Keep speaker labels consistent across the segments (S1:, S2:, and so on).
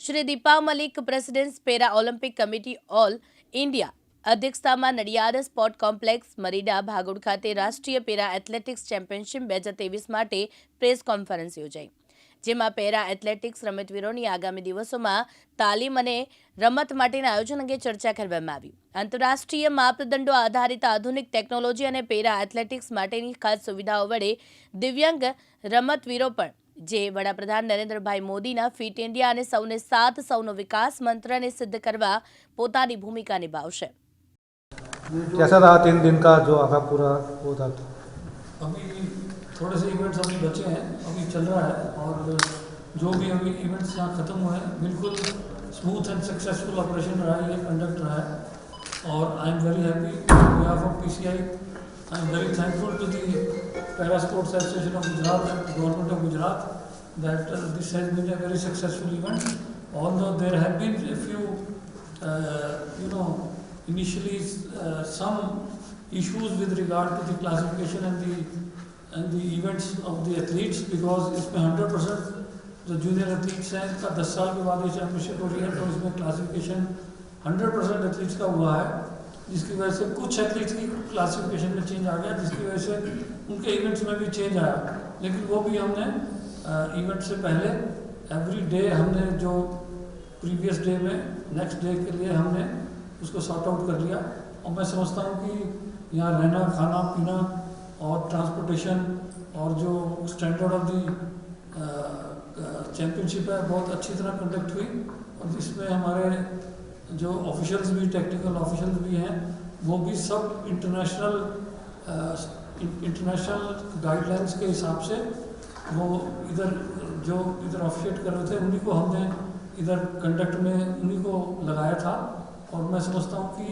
S1: Shri Deepa Malik presidents para Olympic committee all India અધ્યક્ષતામાં Nadiad sport complex Marida ભાગોળ ખાતે રાષ્ટ્રીય પેરા એથ્લેટિક્સ ચેમ્પિયનશિપ 2023 માટે પ્રેસ કોન્ફરન્સ યોજાઈ, જેમાં પેરા એથ્લેટિક્સ રમતવીરોની આગામી દિવસોમાં તાલીમ અને રમત માટેના આયોજન અંગે ચર્ચા કરવામાં આવી। આંતરરાષ્ટ્રીય માપદંડો આધારિત આધુનિક ટેકનોલોજી અને પેરા એથ્લેટિક્સ માટેની ખાસ સુવિધાઓ વડે દિવ્યાંગ રમતવીરો પણ જે વડાપ્રધાન નરેન્દ્રભાઈ મોદીના ફિટ ઇન્ડિયા અને સૌને સાથ સૌનો વિકાસ મંત્રને સિદ્ધ કરવા પોતાની ભૂમિકા નિભાવશે।
S2: कैसा रहा 3 दिन का जो आपका पूरा वो था?
S3: अभी थोड़े से इवेंट्स अभी बचे हैं, अभी चल रहा है और जो भी अभी इवेंट्स यहाँ ख़त्म हुए हैं बिल्कुल स्मूथ एंड सक्सेसफुल ऑपरेशन रहा है, ये कंडक्ट रहा है। और I am very happy on behalf of PCI। I am very thankful to the para sports association of Gujarat and government of Gujarat that this has been a very successful event, although there have been a few initially some issues with regard to the classification and the events of the athletes, because इसमें 100% जो junior athletes हैं इनका 10 साल के बाद ये championship हो रही है, तो इसमें क्लासिफिकेशन 100% एथलीट्स का हुआ है, जिसकी वजह से कुछ एथलीट्स की क्लासिफिकेशन में चेंज आ गया, जिसकी वजह से उनके इवेंट्स में भी चेंज आया। लेकिन वो भी हमने इवेंट से पहले एवरी डे हमने जो प्रीवियस डे में नेक्स्ट डे के लिए हमने उसको सॉर्ट आउट कर लिया। और मैं समझता हूँ कि यहाँ रहना खाना पीना और ट्रांसपोर्टेशन और जो स्टैंडर्ड ऑफ दी चैम्पियनशिप है बहुत अच्छी तरह कंडक्ट हुई। और इसमें हमारे जो ऑफिशियल्स भी टेक्निकल ऑफिशियल्स भी हैं वो भी सब इंटरनेशनल गाइडलाइंस के हिसाब से वो इधर ऑफिशिएट कर रहे थे उन्हीं को हमने इधर कंडक्ट में उन्हीं को लगाया था। और मैं समझता हूँ कि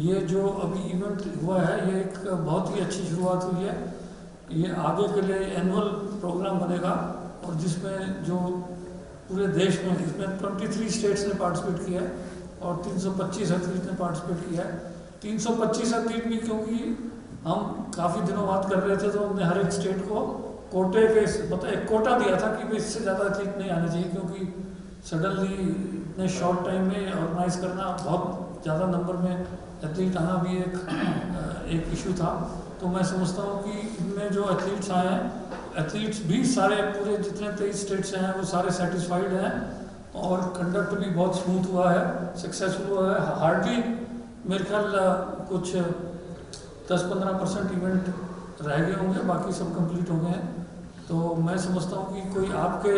S3: ये जो अभी इवेंट हुआ है ये एक बहुत ही अच्छी शुरुआत हुई है। ये आगे के लिए एनुअल प्रोग्राम बनेगा और जिसमें जो पूरे देश में इसमें 23 स्टेट्स ने पार्टिसिपेट किया है और 325 एथलीट ने पार्टिसिपेट किया है। 325 एथलीट भी क्योंकि हम काफ़ी दिनों बाद कर रहे थे तो हमने हर एक स्टेट को कोटे के मतलब एक कोटा दिया था कि इससे ज़्यादा एथलीट नहीं आने चाहिए, क्योंकि सडनली इतने शॉर्ट टाइम में ऑर्गेनाइज करना बहुत ज़्यादा नंबर में एथलीट आना भी एक इशू था। तो मैं समझता हूँ कि इनमें जो एथलीट्स आए हैं एथलीट्स भी सारे पूरे जितने 23 स्टेट से हैं वो सारे सेटिस्फाइड हैं और कंडक्ट भी बहुत स्मूथ हुआ है, सक्सेसफुल हुआ है। हार्डली मेरे ख्याल कुछ 10-15% इवेंट रह गए होंगे, बाकी सब कंप्लीट हो गए हैं। तो मैं समझता हूँ कि कोई आपके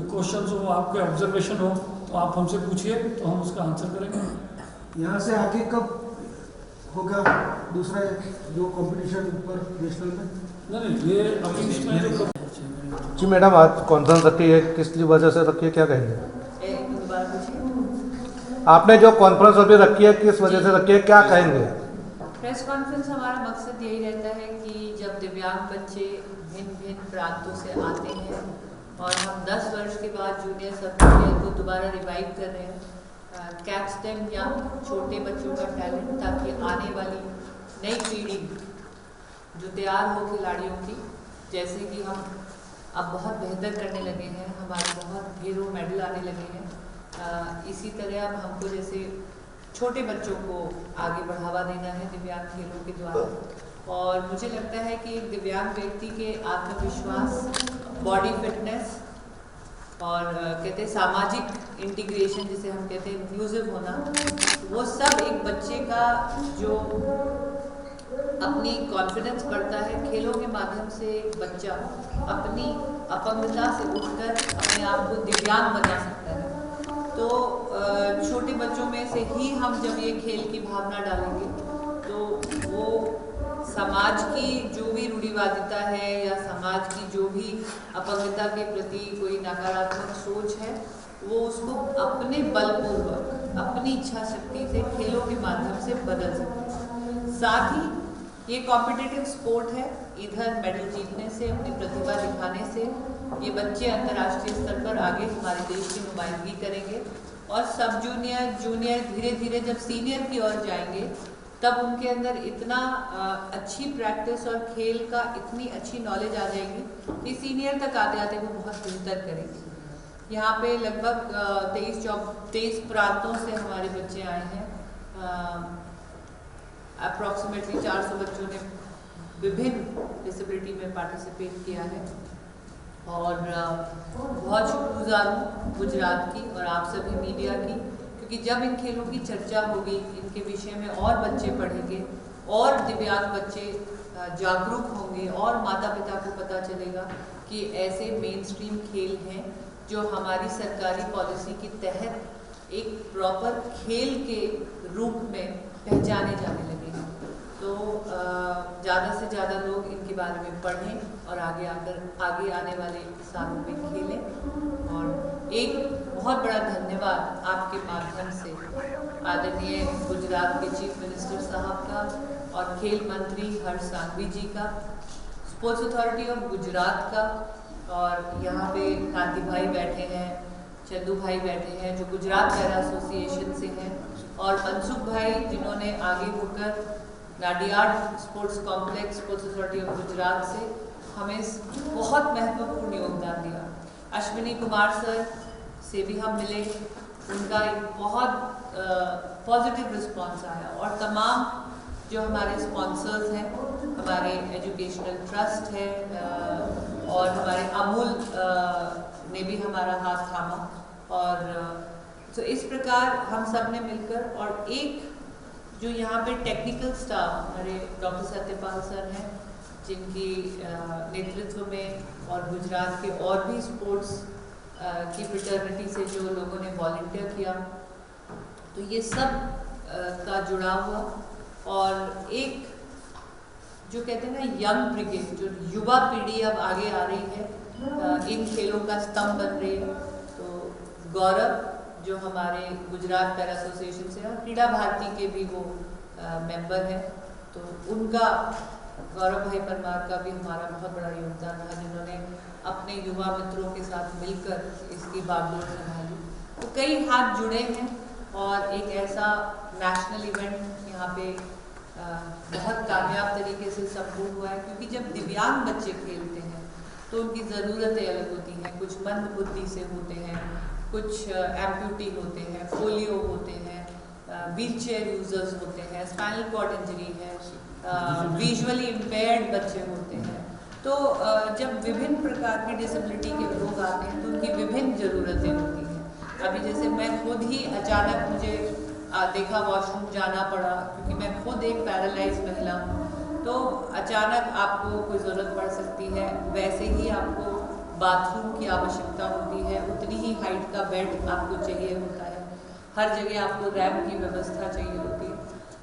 S3: क्वेश्चंस हो, आपके ऑब्जर्वेशन हो तो आप हमसे पूछिए तो हम उसका आंसर करेंगे।
S2: यहाँ से आगे कब होगा दूसरा जो कंपटीशन ऊपर नेशनल में?
S3: नहीं ये अभी इसमें जो
S2: जी मैडम आज कॉन्फ्रेंस रखी है, किस वजह से रखी है, क्या कहेंगे? आपने जो कॉन्फ्रेंस अभी रखी है किस वजह से रखी है, क्या कहेंगे?
S4: प्रेस कॉन्फ्रेंस हमारा मकसद यही रहता है कि जब दिव्यांग बच्चे भिन्न भिन्न प्रांतों से आते हैं और हम 10 वर्ष के बाद जूनियर सब जूनियर को दोबारा रिवाइव कर रहे हैं, कैच देम यंग, छोटे बच्चों का टैलेंट, ताकि आने वाली नई पीढ़ी जो तैयार हो खिलाड़ियों की, जैसे कि हम अब बहुत बेहतर करने लगे हैं, हमारे बहुत ढेरों मेडल आने लगे हैं, इसी तरह अब हमको जैसे छोटे बच्चों को आगे बढ़ावा देना है दिव्यांग खेलों के द्वारा। और मुझे लगता है कि एक दिव्यांग व्यक्ति के आत्मविश्वास, बॉडी फिटनेस और कहते हैं सामाजिक इंटीग्रेशन जिसे हम कहते हैं इंक्लूसिव होना, वो सब एक बच्चे का जो अपनी कॉन्फिडेंस बढ़ता है, खेलों के माध्यम से एक बच्चा अपनी अपंगता से उठकर अपने आप को दिव्यांग बना सकता है। तो छोटे बच्चों में से ही हम जब ये खेल की भावना डालेंगे तो वो समाज की जो भी रूढ़िवादिता है या समाज की जो भी अपंगता के प्रति कोई नकारात्मक सोच है वो उसको अपने बलपूर्वक अपनी इच्छा शक्ति से खेलों के माध्यम से बदल सकते हैं। साथ ही ये कॉम्पिटिटिव स्पोर्ट है, इधर मेडल जीतने से, अपनी प्रतिभा दिखाने से ये बच्चे अंतर्राष्ट्रीय स्तर पर आगे हमारे देश की नुमाइंदगी करेंगे और सब जूनियर जूनियर धीरे धीरे जब सीनियर की ओर जाएंगे तब उनके अंदर इतना अच्छी प्रैक्टिस और खेल का इतनी अच्छी नॉलेज आ जाएगी कि सीनियर तक आते आते वो बहुत बेहतर करेंगे। यहाँ पे लगभग 23 प्रांतों से हमारे बच्चे आए हैं। अप्रॉक्सीमेटली 400 बच्चों ने विभिन्न डिसेबिलिटी में पार्टिसिपेट किया है और बहुत शुक्रगुजार हूँ गुजरात की और आप सभी मीडिया की, क्योंकि जब इन खेलों की चर्चा होगी, इनके विषय में और बच्चे पढ़ेंगे और दिव्यांग बच्चे जागरूक होंगे और माता पिता को पता चलेगा कि ऐसे मेन स्ट्रीम खेल हैं जो हमारी सरकारी पॉलिसी के तहत एक प्रॉपर खेल के रूप में पहचाने जाने लगे हैं। तो ज़्यादा से ज़्यादा लोग इनके बारे में पढ़ें और आगे आने वाले सालों में खेलें। और एक बहुत बड़ा धन्यवाद आपके माध्यम से आदरणीय गुजरात के चीफ मिनिस्टर साहब का और खेल मंत्री हर्ष सांघवी जी का, स्पोर्ट्स अथॉरिटी ऑफ गुजरात का, और यहाँ पे कांति भाई बैठे हैं, चंदू भाई बैठे हैं जो गुजरात पैरा एसोसिएशन से हैं, और मनसुख भाई जिन्होंने आगे होकर Nadiad sports complex sports authority of Gujarat से हमें बहुत महत्वपूर्ण योगदान दिया। अश्विनी कुमार सर से भी हम मिले, उनका एक बहुत पॉजिटिव रिस्पांस आया, और तमाम जो हमारे स्पॉन्सर्स हैं, हमारे एजुकेशनल ट्रस्ट है और हमारे अमूल ने भी हमारा हाथ थामा। और तो इस प्रकार हम सब ने मिलकर, और एक जो यहाँ पे टेक्निकल स्टाफ हमारे डॉक्टर सत्यपाल सर हैं जिनकी नेतृत्व में और गुजरात के और भी स्पोर्ट्स की फ्रेटर्निटी से जो लोगों ने वॉलंटियर किया, तो ये सब का जुड़ा हुआ, और एक जो कहते हैं ना यंग ब्रिगेड, जो युवा पीढ़ी अब आगे आ रही है, इन खेलों का स्तंभ बन रही है। तो गौरव जो हमारे गुजरात पैरा एसोसिएशन से और क्रीड़ा भारती के भी वो मेंबर हैं, तो उनका गौरव भाई परमार का भी हमारा बहुत बड़ा योगदान रहा, जिन्होंने अपने युवा मित्रों के साथ मिलकर इसकी बागडोर संभाली। तो कई हाथ जुड़े हैं और एक ऐसा नेशनल इवेंट यहाँ पे बहुत कामयाब तरीके से संपूर्ण हुआ है, क्योंकि जब दिव्यांग बच्चे खेलते हैं तो उनकी ज़रूरतें अलग होती हैं। कुछ मंद बुद्धि से होते हैं, कुछ एम्प्यूटी होते हैं, पोलियो होते हैं, व्हील चेयर यूजर्स होते हैं, स्पाइनल कॉर्ड इंजरी है, विजुअली इम्पेयर्ड बच्चे होते हैं। तो जब विभिन्न प्रकार की डिसेबिलिटी के लोग आते हैं तो उनकी विभिन्न ज़रूरतें होती हैं। अभी जैसे मैं खुद ही अचानक मुझे देखा वॉशरूम जाना पड़ा, क्योंकि मैं खुद एक पैरालाइज महिला हूँ, तो अचानक आपको कोई ज़रूरत पड़ सकती है, वैसे ही आपको बाथरूम की आवश्यकता होती है, उतनी ही हाइट का बेड आपको चाहिए होता है, हर जगह आपको रैम्प की व्यवस्था चाहिए होती है।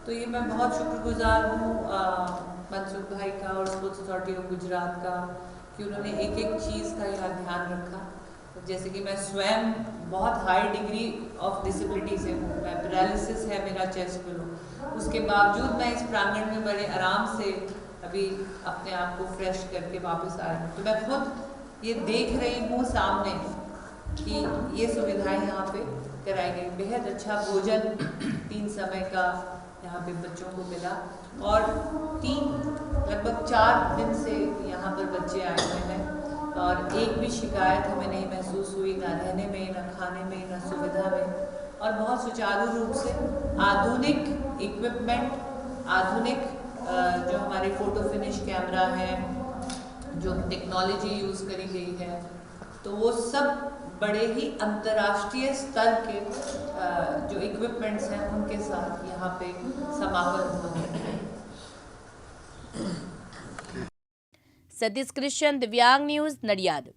S4: तो ये मैं बहुत शुक्रगुजार हूँ मनसुख भाई का और स्पोर्ट्स अथॉरिटी ऑफ गुजरात का, कि उन्होंने एक एक चीज़ का यहाँ ध्यान रखा। जैसे कि मैं स्वयं बहुत हाई डिग्री ऑफ डिसेबिलिटी से हूँ, मैं पैरालिसिस है मेरा चेस्ट फ्लो, उसके बावजूद मैं इस प्रांगण में बड़े आराम से अभी अपने आप को फ्रेश करके वापस आ रही हूँ। तो मैं खुद ये देख रही हूँ सामने कि ये सुविधाएं यहाँ पे कराई गई। बेहद अच्छा भोजन 3 समय का यहाँ पे बच्चों को मिला, और लगभग 4 दिन से यहाँ पर बच्चे आए हुए हैं, और एक भी शिकायत हमें नहीं महसूस हुई, ना रहने में, ना खाने में, ना सुविधा में, और बहुत सुचारू रूप से आधुनिक इक्विपमेंट, आधुनिक जो हमारे फोटो फिनिश कैमरा है, जो टेक्नोलॉजी यूज़ करी गई है, तो वो सब बड़े ही अंतर्राष्ट्रीय स्तर के जो इक्विपमेंट्स हैं उनके साथ यहाँ पे समापन हुआ है।
S1: सतीश कृष्ण, दिव्यांग न्यूज, नडियाद।